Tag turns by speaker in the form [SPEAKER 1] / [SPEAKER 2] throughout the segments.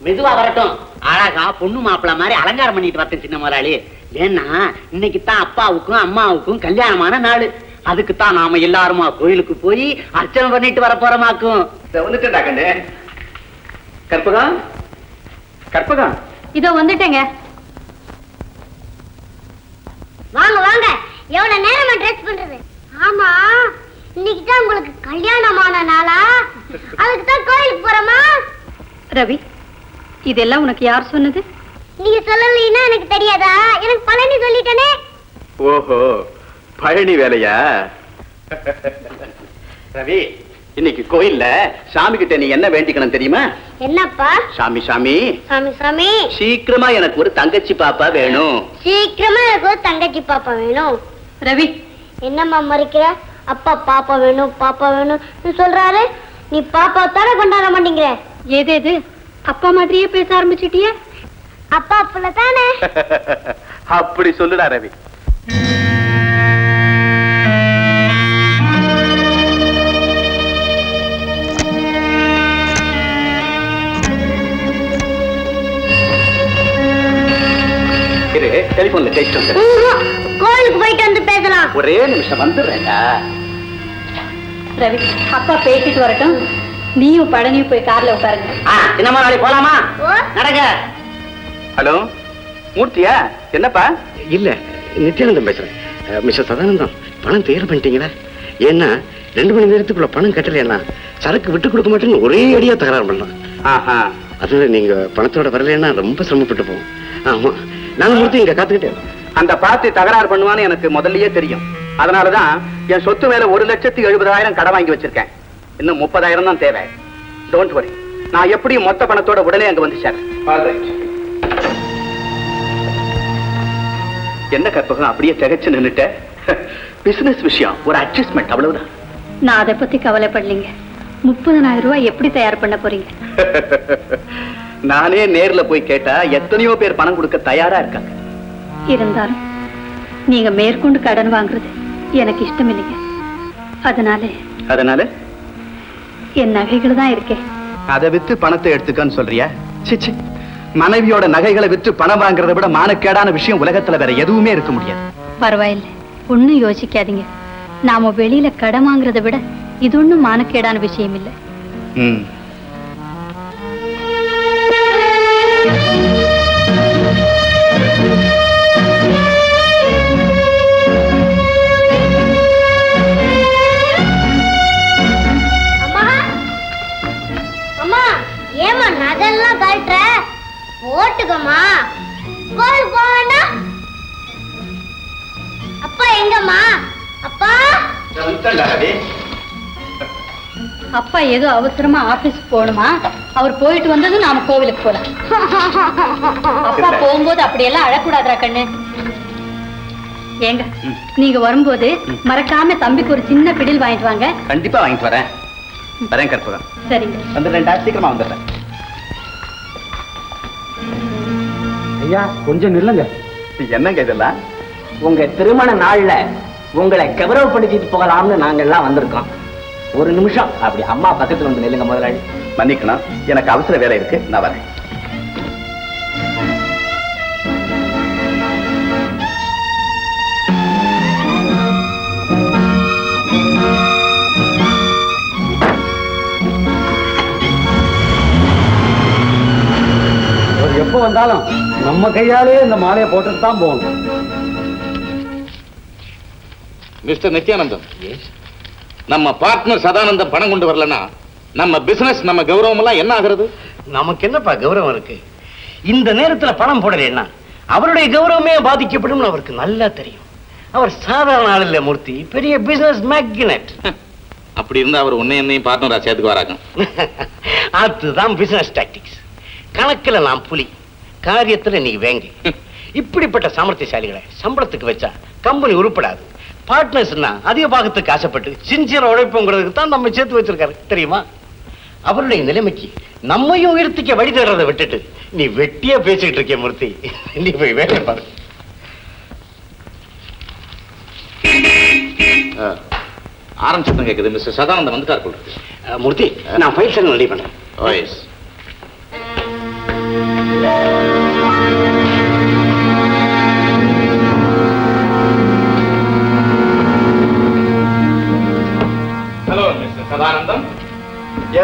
[SPEAKER 1] மெதுவா வரட்டும். அழகா பொண்ணு மாப்பிள்ள மாதிரி அலங்காரம் பண்ணிட்டு வரட்டும் சின்ன முதலாளி. ஏன்னா இன்னைக்கு தான் அப்பாவுக்கும் அம்மாவுக்கும் கல்யாணமான நாள். அதுக்குத்தான் நாம எல்லாருமா கோயிலுக்கு போய் அர்ச்சனை பண்ணிட்டு வர போறோமாக்கும்.
[SPEAKER 2] வந்துட்டா கண்ணு. கற்பகம், கற்பகம்,
[SPEAKER 3] இதோ வந்துட்டேங்க.
[SPEAKER 4] வாங்க வாங்க. எவ்வளவு நேரமா ட்ரெஸ் பண்றது? ஆமா, இன்னைக்கு தான் உங்களுக்கு கல்யாணமான நாளா? அதுக்கு தான் கோயிலுக்கு போறோமா?
[SPEAKER 3] ரவி, இதெல்லாம் உனக்கு யார் சொன்னது?
[SPEAKER 4] நீங்க சொல்லலைன்னா எனக்கு தெரியாதா? எனக்கு பழனி சொல்லிட்டனே.
[SPEAKER 2] ஓஹோ, பழனி வேலையா? ரவி, இன்னைக்கு கோயில்ல சாமி கிட்ட நீ என்ன வேண்டிக்கணும் தெரியுமா?
[SPEAKER 4] என்னப்பா?
[SPEAKER 2] சாமி சாமி
[SPEAKER 4] சாமி சாமி,
[SPEAKER 2] சீக்கிரமா எனக்கு ஒரு தங்கச்சி பாப்பா வேணும்.
[SPEAKER 4] சீக்கிரமா எனக்கு ஒரு தங்கச்சி பாப்பா வேணும்.
[SPEAKER 3] ரவி,
[SPEAKER 4] என்னம்மா மறைக்கிற? அப்பா பாப்பா வேணும் பாப்பா வேணும் சொல்றாரு. நீ பாப்பா தானே கொண்டாட மாட்டேங்கிற.
[SPEAKER 3] ஏதேது அப்பா மாதிரியே பேச ஆரம்பிச்சிட்டியே.
[SPEAKER 4] அப்பா புள்ள தானே.
[SPEAKER 2] அப்படி சொல்லுடா ரவி. டெலிபோன்ல பேசிட்டு வந்து
[SPEAKER 4] கோயிலுக்கு போயிட்டு வந்து பேசலாம்.
[SPEAKER 2] ஒரே நிமிஷம் வந்துடுறேன்டா.
[SPEAKER 3] ரவி, அப்பா பேசிட்டு வரட்டும். நீயும் பழனியும் போய் கார்ல உட்காருங்க.
[SPEAKER 1] சின்ன முதலாளி போலாமா? நடங்க.
[SPEAKER 2] ஹலோ மூர்த்தியா? என்னப்பா?
[SPEAKER 5] இல்ல, நித்யானந்தம் பேசுறேன். மிஸ்டர் சதானந்தம், பணம் தயார் பண்ணிட்டீங்களா? ஏன்னா 2 மணி நேரத்துக்குள்ள பணம் கட்டலைன்னா சரக்கு விட்டு கொடுக்க மாட்டேன்னு ஒரே அடியா தகராறு பண்ணலாம். அதனால நீங்க பணத்தோட வரலன்னா ரொம்ப சிரமப்பட்டு போவோம். ஆமா, நான் மூர்த்தி இங்க காத்துக்கிட்டேன்.
[SPEAKER 2] அந்த பார்ட்டி தகராறு பண்ணுவான்னு எனக்கு முதல்லயே தெரியும். அதனாலதான் என் சொத்து மேல 1,70,70,000 கடன் வாங்கி வச்சிருக்கேன். இன்னும் 30,000 தான் தேவை. டோன்ட் வரி, நான் எப்படியும் மொத்த பணத்தோட உடனே அங்க வந்து சேர்றேன். என்ன கற்பகம் அப்படியே திகைச்சு நின்னுட்ட? பிசினஸ் விஷயம், ஒரு அட்ஜஸ்ட்மெண்ட், அவ்வளவுதான்.
[SPEAKER 3] நான் அதை பத்தி கவலைப்படலீங்க. 30,000 ரூபாய் எப்படி தயார் பண்ண போறீங்க?
[SPEAKER 2] நானே நேர்ல போய் கேட்டா எத்தனையோ பேர் பணம் கொடுக்க தயாரா இருக்காங்க.
[SPEAKER 3] இருந்தாலும் நீங்க மேற்கொண்டு கடன் வாங்குறது எனக்கு இஷ்டம் இல்லைங்க. அதனால என் நகைகள் தான் இருக்கேன்.
[SPEAKER 2] அதை வித்து பணத்தை எடுத்துக்கன்னு சொல்றியா? சிச்சி, மனைவியோட நகைகளை வித்து பணம் வாங்குறதை விட மானக்கேடான விஷயம் உலகத்துல வேற எதுவுமே இருக்க முடியாது.
[SPEAKER 3] பரவாயில்லை, ஒன்னும் யோசிக்காதீங்க. நாம வெளியில கடன் வாங்குறதை விட இது ஒண்ணும் மானக்கேடான விஷயம் இல்லை.
[SPEAKER 4] ஏமா நகெல்லாம் கழட்டுற? போட்டுக்கம்மா. கோயில் போவேண்டா. அப்பா எங்கம்மா? அப்பா
[SPEAKER 3] அப்பா ஏதோ அவசரமா ஆபீஸ் போகணுமா? அவர் போயிட்டு வந்ததும் நாம கோவிலுக்கு போலாம். அப்பா போகும்போது அப்படியெல்லாம் அழக்கூடாதா கண்ணு? ஏங்க, நீங்க வரும்போது மறக்காம தம்பிக்கு ஒரு சின்ன பிடில் வாங்கிட்டு வாங்க.
[SPEAKER 2] கண்டிப்பா வாங்கிட்டு வரேன். வரேன் கற்பகம்.
[SPEAKER 3] சரிங்க,
[SPEAKER 2] வந்துடுறேன்டா, சீக்கிரமா வந்துடுறேன்.
[SPEAKER 1] ஐயா கொஞ்சம் நில்லுங்க.
[SPEAKER 2] என்னங்க இதெல்லாம்?
[SPEAKER 1] உங்க திருமண நாள்ல உங்களை கௌரவப்படுத்திட்டு போகலாம்னு நாங்க எல்லாம் வந்திருக்கோம். ஒரு நிமிஷம் அப்படி அம்மா பக்கத்துல வந்து நில்லுங்க முதலாளி.
[SPEAKER 2] மன்னிக்கணும், எனக்கு அவசர வேலை இருக்கு, நான் வரேன்.
[SPEAKER 5] எப்போ வந்தாலும் நம்ம கையாலே இந்த மாலையை போட்டுட்டு தான் போகணும்.
[SPEAKER 6] மிஸ்டர் நித்யானந்தம், நம்ம பார்ட்னர் சதானந்தம் பணம் கொண்டு வரலன்னா நம்ம பிசினஸ், நம்ம கௌரவம் எல்லாம் என்ன ஆகிறது?
[SPEAKER 5] நமக்கு என்னப்பா கௌரவம் இருக்கு? இந்த நேரத்துல பணம் போடலைன்னா அவருடைய கௌரவமே பாதிக்கப்படும் அவருக்கு நல்லா தெரியும். அவர் சாதாரண ஆள் இல்ல மூர்த்தி, பெரிய பிசினஸ் மேக்னட்.
[SPEAKER 6] அப்படி இருந்தா அவர் உன்னை என்னையும் பார்ட்னரா சேர்த்துக்கு வராங்க.
[SPEAKER 5] அதுதான் பிசினஸ் டாக்டிக்ஸ். கணக்குல நான் புலி, காரியத்துல நீ வேங்கி. இப்படிப்பட்ட சாமர்த்தியசாலிகளை சம்பளத்துக்கு வச்சா கம்பெனி உருப்படாது. பார்ட்னர்ஸ்னா அதிக பாகத்துக்கு ஆசைப்பட்டு சின்சியர் உழைப்புங்கிறதுக்கு தான் நம்ம சேர்த்து வச்சிருக்காரு தெரியுமா? அவருடைய நிலைமைக்கு நம்மையும் உயர்த்திக்க வழி தேடுறதை விட்டுட்டு நீ வெட்டியா பேசிக்கிட்டு இருக்க மூர்த்தி. நீ போய் வேலை பாரு.
[SPEAKER 6] ஆரம்பிச்சு கேக்குது. மிஸ்டர் சதானந்தம் வந்துட்டார் போல.
[SPEAKER 5] மூர்த்தி, நான் ஃபைல் ரெடி பண்றேன்.
[SPEAKER 6] Hello mister Sadanandam,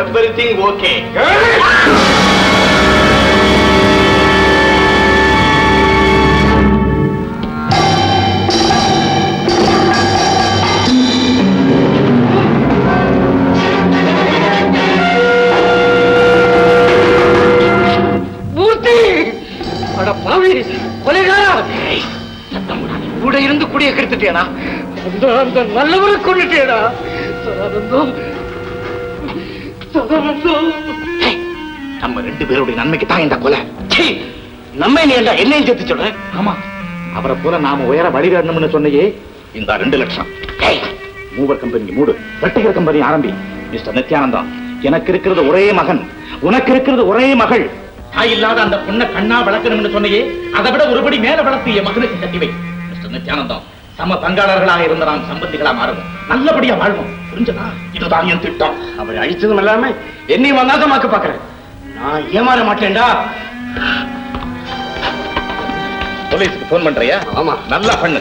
[SPEAKER 6] everything okay?
[SPEAKER 5] கூட இருந்து குடிய கெடுத்துட்டேனா? அந்த நல்லவரை கொண்டுட்டேனா?
[SPEAKER 6] நம்ம 2 பேருடைய நன்மைக்கு தான் இந்த கொலை.
[SPEAKER 5] நம்ம என்னையும் சேர்த்து சொல்றேன்.
[SPEAKER 6] ஆமா, அவரை போல நாம உயர வழிகாட்டணும்னு சொன்னையே, இந்த 2 லட்சம். மூவர் கம்பெனி மூடு, வெட்டிகர் கம்பெனி ஆரம்பி. மிஸ்டர் நித்யானந்தம், எனக்கு இருக்கிறது ஒரே மகன், உனக்கு இருக்கிறது ஒரே மகள். இல்லாத அந்த பொண்ணை கண்ணா வளர்க்கணும்னு சொன்னையே, அதை விட ஒருபடி மேல வளர்த்து என் மகனுக்கு கட்டிவை. மிஸ்டர் நித்யானந்தம், சம பங்காளர்களாக இருந்த நாம் சம்பத்திகளா மாறுவோம், நல்லபடியா வாழ்வோம். புரிஞ்சதா? இதுதான் என் திட்டம்.
[SPEAKER 5] அவரை அழிச்சதும் இல்லாம என்னையும் வந்தாதமாக்க பாக்குறேன். நான் ஏமாற மாட்டேன்டா.
[SPEAKER 6] போலீஸ்க்கு போன் பண்றியா?
[SPEAKER 5] ஆமா.
[SPEAKER 6] நல்லா பண்ணு.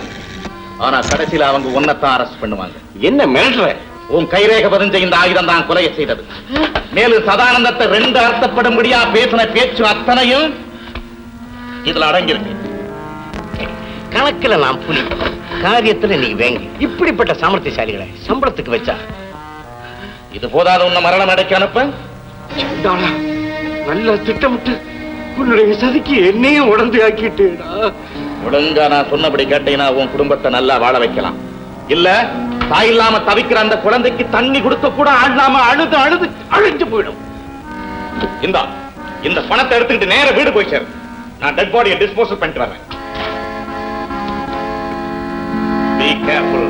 [SPEAKER 6] ஆனா கடைசியில அவங்க உன்னத்தான் அரெஸ்ட் பண்ணுவாங்க.
[SPEAKER 5] என்ன மிரட்டுற?
[SPEAKER 6] உன் கைரேக பதிஞ்ச இந்த ஆயுதம் தான் கொலையை செய்தது. மேலும் சதானந்தத்தை 2 அர்த்தப்படும்படியா பேசின பேச்சு அத்தனையும் இதுல அடங்கியிருக்கு.
[SPEAKER 5] கணக்குல நான் புலி, காரியத்துல நீ வேங்க. இப்படிப்பட்ட சாமர்த்தியசாலிகளை சம்பளத்துக்கு வச்சா
[SPEAKER 6] இது போதாத உன்னை மரணம் அடைக்க அனுப்ப?
[SPEAKER 5] நல்ல திட்டமிட்டு உன்னுடைய சதிக்கு என்னையும் உடந்து ஆக்கிட்டேடா.
[SPEAKER 6] ஒழுங்கா நான் சொன்னபடி கேட்டீங்கன்னா உன் குடும்பத்தை நல்லா வாழ வைக்கலாம். இல்ல தாய் இல்லாம தவிக்கிற அந்த குழந்தைக்கு தண்ணி கொடுக்க கூட ஆளாம அழுது அழுது அழிஞ்சு போயிடும். இந்த பணத்தை எடுத்துக்கிட்டு நேர வீடு போய் சேரு. நான் டெட் பாடியை டிஸ்போசல் பண்ணிட்டு வரேன். Be careful.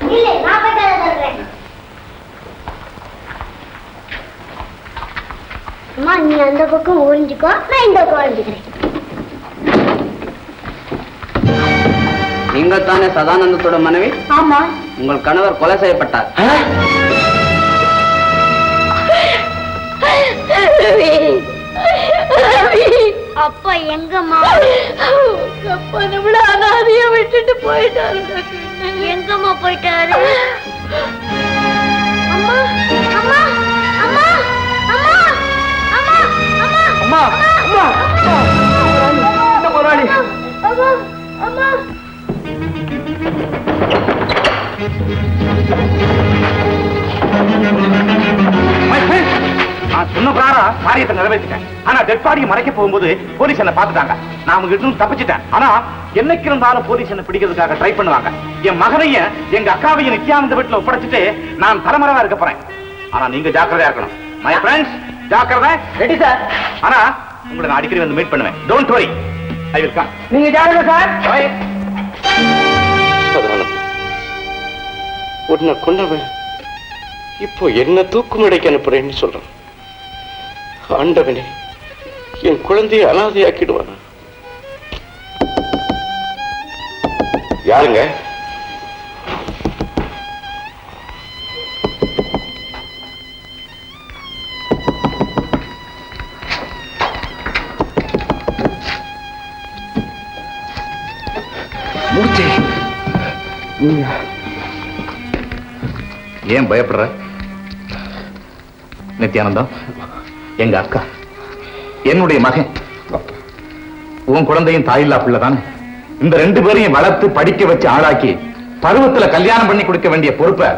[SPEAKER 4] இல்லை, நான் போய் கதை சொல்றேன். அம்மா, நீ அந்த பக்கம் ஒழிஞ்சுக்கோ, நான் இந்த பக்கம் ஒழிஞ்சுக்கிறேன்.
[SPEAKER 2] நீங்கள் தானே சதானந்தத்தோட மனைவி?
[SPEAKER 4] ஆமா.
[SPEAKER 2] உங்கள் கணவர் கொலை செய்யப்பட்டார்.
[SPEAKER 4] அப்பா எங்கம்மா?
[SPEAKER 3] அப்பா நம்மள அனாதையா விட்டுட்டு போயிட்டாரு.
[SPEAKER 4] எங்கம்மா போயிட்டாரு? அம்மா, அம்மா, அம்மா, அம்மா, அம்மா, அம்மா,
[SPEAKER 2] அம்மா, இந்த முதலாளி.
[SPEAKER 4] அம்மா, அம்மா.
[SPEAKER 6] நான் சொன்ன பிரகாரம் காரியத்தை நிறைவேற்றிட்டேன். ஆனா டெட் பாடியை மறைக்க போகும்போது போலீஸ் என்ன பாத்துட்டாங்க. நான் அவங்க கிட்ட தப்பிச்சிட்டேன். ஆனா என்னைக்கு இருந்தாலும் போலீஸ் என்ன பிடிக்கிறதுக்காக ட்ரை பண்ணுவாங்க. என் மகனையும் எங்க அக்காவையும் நித்யானந்த வீட்டுல ஒப்படைச்சிட்டு நான் தலைமறைவா இருக்க போறேன். ஆனா நீங்க ஜாக்கிரதையா இருக்கணும். மை ஃப்ரெண்ட்ஸ், ஜாக்கிரதை.
[SPEAKER 2] Ready sir.
[SPEAKER 6] ஆனா உங்களை நான் அடிக்கடி வந்து மீட் பண்ணுவேன். Don't worry, I will come.
[SPEAKER 2] நீங்க ஜாக்கிரதை சார்.
[SPEAKER 5] உன்னை கொண்டவன் இப்போ என்ன தூக்குமடைக்கு அனுப்புறேன்னு சொல்றான். ஆண்டவனே, என் குழந்தையை அனாதையாக்கிடுவானா? யாருங்க?
[SPEAKER 6] மூர்த்தி, ஏன் பயப்படுற? நித்யானந்தம் எங்க அக்கா, என்னுடைய மகன். உன் குழந்தையும் தாயில்லா பிள்ளைதானே. இந்த 2 பேரையும் வளர்த்து படிக்க வச்சு ஆளாக்கி பருவத்துல கல்யாணம் பண்ணி கொடுக்க வேண்டிய பொறுப்பை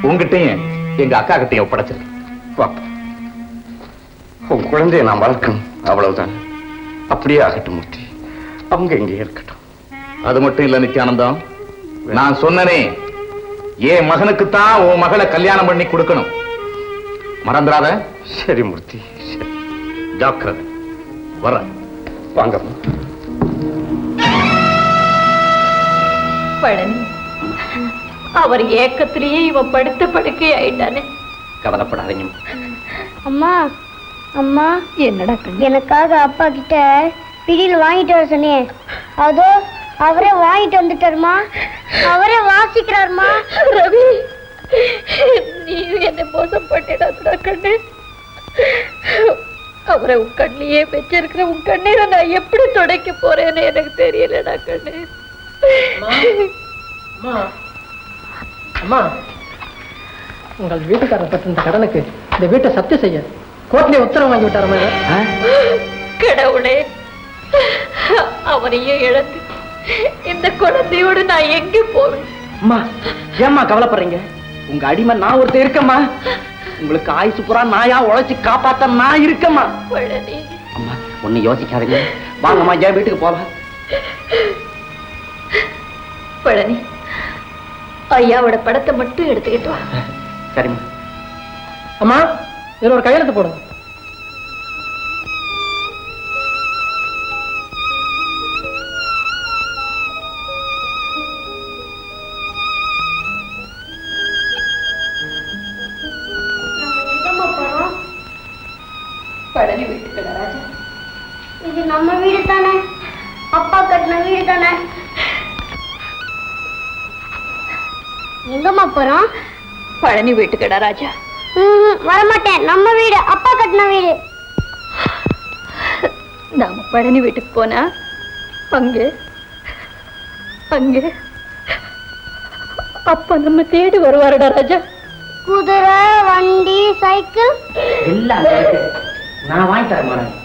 [SPEAKER 6] உங்ககிட்டையும் எங்க அக்கா கிட்டையும் ஒப்படைச்சிருக்கேன்.
[SPEAKER 5] உன் குழந்தையை நான் வளர்க்கணும், அவ்வளவுதான். அப்படியே ஆகட்டும் மூர்த்தி, அவங்க இங்கே இருக்கட்டும்.
[SPEAKER 6] அது மட்டும் இல்ல நித்யானந்தம், நான் சொன்னனே, என் மகனுக்குத்தான் உன் மகளை கல்யாணம் பண்ணி கொடுக்கணும். மறந்துடாத.
[SPEAKER 5] சரி மூர்த்தி, சரி.
[SPEAKER 6] ஜாக்கிரதை. வர
[SPEAKER 5] வாங்கம்மா.
[SPEAKER 3] பழனி, அவர் ஏக்கத்திலேயே இவன் படுத்த படுக்கை ஆயிட்டானே.
[SPEAKER 2] கவலைப்படாதீங்க.
[SPEAKER 4] அம்மா, அம்மா,
[SPEAKER 3] என்னடா கண்ணு?
[SPEAKER 4] எனக்காக அப்பா கிட்ட பிடியில் வாங்கிட்டு வர சொன்னேன். அதோ அவரே வாங்கிட்டு வந்துட்டாருமா. அவரே வாசிக்கிறாருமா.
[SPEAKER 3] ரவி, நீ என்ன மோசம் பண்ணிடாதடா கண்ணு. அவரை உன் கண்ணியே வச்சிருக்கிற உன் கண்ணீரை நான் எப்படி துடைக்க போறேன்னு எனக்கு தெரியலடா கண்ணு.
[SPEAKER 7] அம்மா, உங்கள் வீட்டுக்காரர் பட்ட இந்த கடனுக்கு இந்த வீட்டை சப்தி செய்ய கோர்ட்லயே உத்தரவு வாங்கி விட்டாரமா?
[SPEAKER 3] கடவுளே, அவனையும் இழந்து இந்த குழந்தையோடு நான் எங்க போவேன்?
[SPEAKER 7] அம்மா, ஏம்மா கவலைப்படுறீங்க? உங்க அடிமை நான் ஒருத்தர் இருக்கம்மா. உங்களுக்கு ஆயுசு புறா நாயா உழைச்சு காப்பாத்த நான் இருக்கம்மா.
[SPEAKER 3] பழனி,
[SPEAKER 7] அம்மா ஒண்ணு யோசிக்காதீங்க, வாங்கம்மா என் வீட்டுக்கு போலாம்.
[SPEAKER 3] பழனி, ஐயாவோட படத்தை மட்டும் எடுத்துக்கிட்டு வா.
[SPEAKER 7] சரிம்மா. அம்மா, இதுல ஒரு கையெழுத்து போடுங்க.
[SPEAKER 3] பழனி வீட்டுக்கு ராஜா.
[SPEAKER 4] இது நம்ம வீடு தானே? அப்பா கட்டின வீடு தானே? எங்கம்மா போறோம்?
[SPEAKER 3] பழனி வீட்டுக்கடா ராஜா.
[SPEAKER 4] வரமாட்டேன். நம்ம வீடு, அப்பா கட்டின வீடு.
[SPEAKER 3] நாம பழனி வீட்டுக்கு போனா அங்கே அங்கே அப்பா நம்ம தேடி வருவாருடா ராஜா.
[SPEAKER 4] குதிரை, வண்டி, சைக்கிள்
[SPEAKER 7] எல்லாம் நான் வாங்கி தரேன் மேடம்.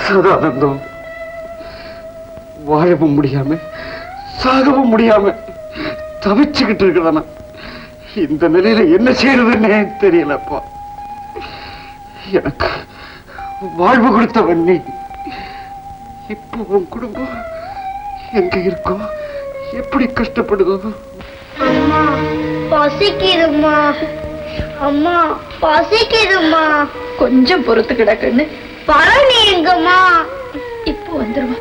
[SPEAKER 8] சதானந்தம், வாழவும் முடியாம சாகவும் முடியாம தவிச்சுக்கிட்டு இருக்கிறானா? இந்த நிலையில என்ன செய்யறதுன்னே தெரியலப்பா. எனக்கு வாழ்வு கொடுத்தவன் நீ. இப்போ உன் குடும்பம் எங்க இருக்கோ, எப்படி கஷ்டப்படுதோ?
[SPEAKER 4] அம்மா பசிக்குதுமா. அம்மா பசிக்குதுமா.
[SPEAKER 3] கொஞ்சம் பொறுத்து கிடக்குன்னு
[SPEAKER 4] பழனி எங்கம்மா?
[SPEAKER 3] இப்போ வந்துருவா.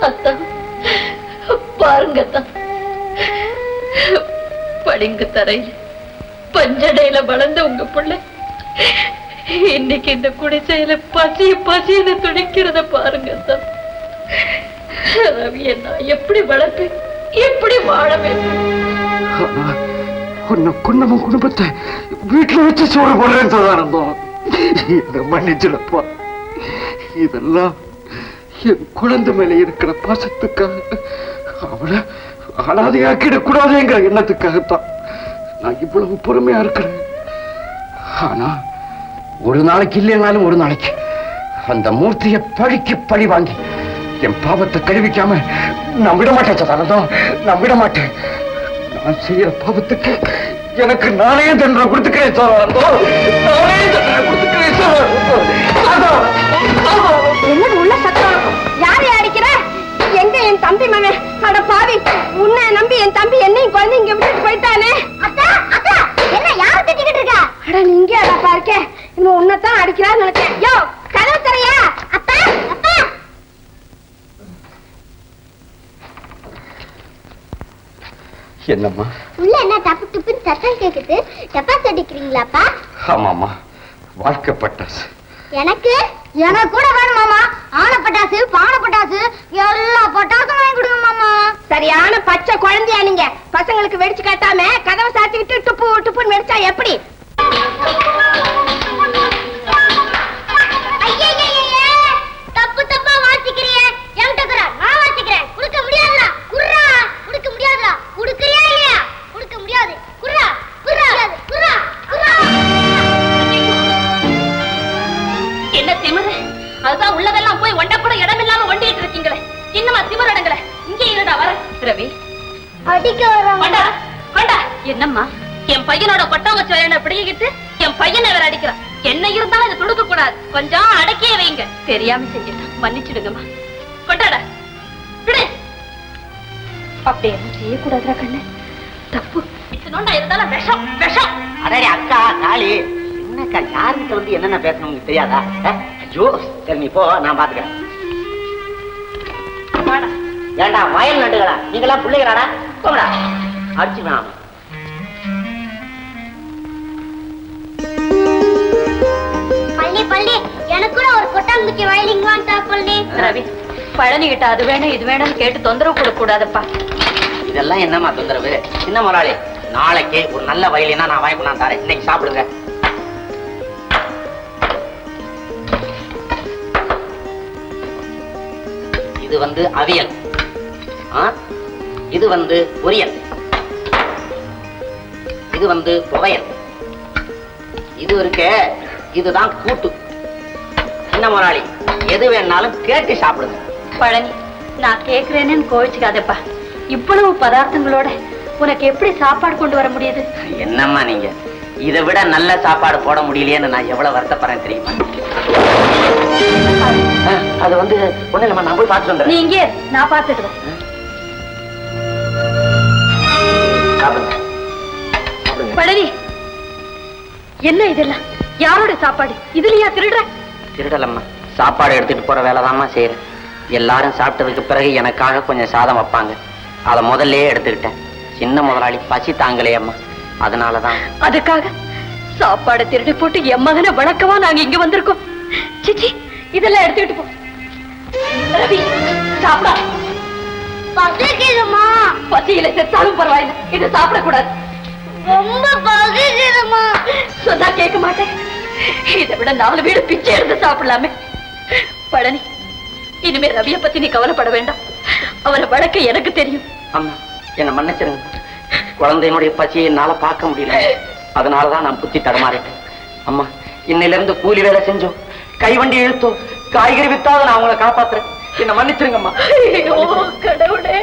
[SPEAKER 3] அத்தா, பாருங்க அத்தா, படிங்க தரையில பஞ்சடையில வளர்ந்த உங்க பிள்ளை இன்னைக்கு இந்த குடிசையில பசின்னு துடிக்கிறத பாருங்க அத்தா. ரவியை நான் எப்படி வளர்ப்பேன், எப்படி வாழ வேண்டும்?
[SPEAKER 8] உன்னை குன்னமும் குடும்பத்தை வீட்டுல வச்சு சோறு போடுறேன் சதானந்தம். இதை மன்னிச்சிடப்பா. இதெல்லாம் என் குழந்தை மேல இருக்கிற பாசத்துக்காக, அவளை அனாதையாக்கிடக்கூடாதுங்கிற எண்ணத்துக்காகத்தான் நான் இவ்வளவு பொறுமையா இருக்கிறேன். ஆனா ஒரு நாளைக்கு இல்லைனாலும் ஒரு நாளைக்கு அந்த மூர்த்தியை பழிக்கு பழி வாங்கி என் பாவத்தை கழுவிக்காம நான் விட மாட்டேன் சதானந்தம், நான் விட மாட்டேன். நான் செய்யற பாவத்துக்கு எனக்கு நானே தண்டனை கொடுத்துக்கிறேன் சதானந்தம், நானே தண்டனை கொடுத்துக்கிறேன் சதானந்தம்.
[SPEAKER 4] என்னது உள்ள சத்தம்? யாரை அடிக்கிற? எங்க என் தம்பி மகன்? அட பாவி, உன்னை நம்பி என் தம்பி என்னையும் குழந்தை இங்க விட்டுட்டு போயிட்டானே. அக்கா அக்கா, என்ன யாரு திட்டிக்கிட்டு இருக்கா? அட நீங்க அட பாருக்க, இன்னும் உன்னைத்தான் அடிக்கிறான்னு நினைச்சேன். யோ கதவு தரையா? அத்தா அத்தா.
[SPEAKER 8] என்னம்மா
[SPEAKER 4] உள்ள என்ன டப்பு டப்புன்னு சத்தம் கேக்குது? டப்பாஸ் அடிக்கிறீங்களாப்பா?
[SPEAKER 8] ஆமாம்மா, வாழ்க்கை பட்டாசு.
[SPEAKER 4] எனக்கு எனக்கு கூட வேணும் மாமா. ஆனை பட்டாசு, பானை பட்டாசு, எல்லா பட்டாசும் வாங்கி கொடுங்க மாமா. சரியான பச்சை குழந்தையா நீங்க. பசங்களுக்கு வெடிச்சு கட்டாம கதவை சாத்திக்கிட்டு டுப்பு டுப்புன்னு வெடிச்சா எப்படி? தப்பு தப்பா வாசிக்கிறிய. என்கிட்ட நான் வாசிக்கிறேன். குடுக்க முடியாதுடா. குர்ரா, குடுக்க முடியாதுடா. குடுக்கறியா இல்லையா? குடுக்க முடியாது. குர்ரா குர்ரா குர்ரா குர்ரா.
[SPEAKER 3] என்ன திமிரு? அதுதான் உள்ளதெல்லாம் போய் ஒண்ட கூட இடம் இல்லாம ஒண்டிட்டு இருக்கீங்களே. சின்னமா திமிர் அடங்கல. இங்கே இருடா வர. ரவி,
[SPEAKER 4] அடிக்க வராங்க.
[SPEAKER 3] என்னம்மா, என் பையனோட கொட்டாமச்சு வயனை பிடிக்கிட்டு என் பையனை வேற அடிக்கிறான். என்ன இருந்தாலும் இதை துடுக்க கூடாது. கொஞ்சம் அடக்கியே வைங்க. தெரியாம செஞ்சுட்டேன், மன்னிச்சுடுங்கம்மா. கொட்டாடா விடு. அப்படியே செய்யக்கூடாதுடா கண்ணு, தப்பு. இத்தனோண்டா இருந்தாலும் விஷம் விஷம்.
[SPEAKER 1] அடடே அக்கா காளி, என்னக்கா யாருக்கிட்ட வந்து என்னென்ன பேசணும்னு தெரியாதா? ஐயோ சரி நீ போ, நான் பாத்துக்கிறேன். ஏண்டா வயல் நண்டுகளா நீங்களா பிள்ளைகளாடா? போங்கடா அடிச்சு வேணாம்.
[SPEAKER 4] பள்ளி பள்ளி எனக்கு கூட ஒரு கொட்டாங்குச்சி வயலிங் வாங்கிட்டா பள்ளி.
[SPEAKER 3] ரவி, பழனி கிட்ட அது வேணும் இது வேணும்னு கேட்டு தொந்தரவு கொடுக்க கூடாதப்பா.
[SPEAKER 1] இதெல்லாம் என்னம்மா தொந்தரவு? சின்ன முதலாளி, நாளைக்கு ஒரு நல்ல வயலினா நான் வாங்கி கொண்டாந்து தரேன். இன்னைக்கு சாப்பிடுங்க. இது வந்து அவியல், இது வந்து பொரியல், இது வந்து துவையல், இது இருக்கே இதுதான் கூட்டு. சின்ன முதலாளி, எது வேணாலும் கேட்டு சாப்பிடுங்க.
[SPEAKER 3] பழனி, நான் கேக்குறேன்னு கோவிச்சுக்காதப்பா. இவ்வளவு பதார்த்தங்களோட உனக்கு எப்படி சாப்பாடு கொண்டு வர முடியுது?
[SPEAKER 1] என்னம்மா நீங்க, இதை விட நல்ல சாப்பாடு போட முடியலையேன்னு நான் எவ்வளவு வருத்தப்படுறேன் தெரியுமா? அது வந்து ஒண்ணு இல்லம்மா, நான் போய் பார்த்துட்டு வந்துடுறேன்.
[SPEAKER 3] நீங்க நான் பார்த்துட்டு பழனி, என்ன இதெல்லாம்? யாரோட சாப்பாடு? இதுலயா திருடுற?
[SPEAKER 1] திருடலம்மா, சாப்பாடு எடுத்துட்டு போற வேலைதாம்மா செய்யறேன். எல்லாரும் சாப்பிட்டதுக்கு பிறகு எனக்காக கொஞ்சம் சாதம் வைப்பாங்க, அதை முதல்லயே எடுத்துக்கிட்டேன். சின்ன முதலாளி பசி தாங்கலையம்மா, அதனாலதான்.
[SPEAKER 3] அதுக்காக சாப்பாடை திருடி போட்டு என் மகனை வழக்கமா நாங்க இங்க வந்திருக்கோம். சிச்சி, இதெல்லாம் எடுத்துக்கிட்டு போ. ரவி, சாப்பிடா.
[SPEAKER 4] பசிக்குதுமா.
[SPEAKER 3] பசியில செத்தாலும் பரவாயில்லை, இது சாப்பிடக்கூடாது.
[SPEAKER 4] ரொம்ப பசிக்குதுமா.
[SPEAKER 3] சொன்னா கேட்க மாட்டேன். இதை விட 4 வீடு பிச்சை எடுத்து சாப்பிடலாமே. பழனி, இனிமே ரவியை பத்தி நீ கவலைப்பட வேண்டாம். அவரை வழக்க எனக்கு தெரியும்.
[SPEAKER 1] அம்மா என்ன மன்னிச்சிருங்க, குழந்தையினுடைய பசியை என்னால பார்க்க முடியல, அதனாலதான் நான் புத்தி தடமாறிட்டேன். அம்மா, இன்னையில இருந்து கூலி வேலை செஞ்சோம், கைவண்டி இழுத்தோம், காய்கறி வித்தாவது நான் உங்களை காப்பாத்துறேன். என்ன மன்னிச்சிருங்கம்மா.
[SPEAKER 3] கடவுளே.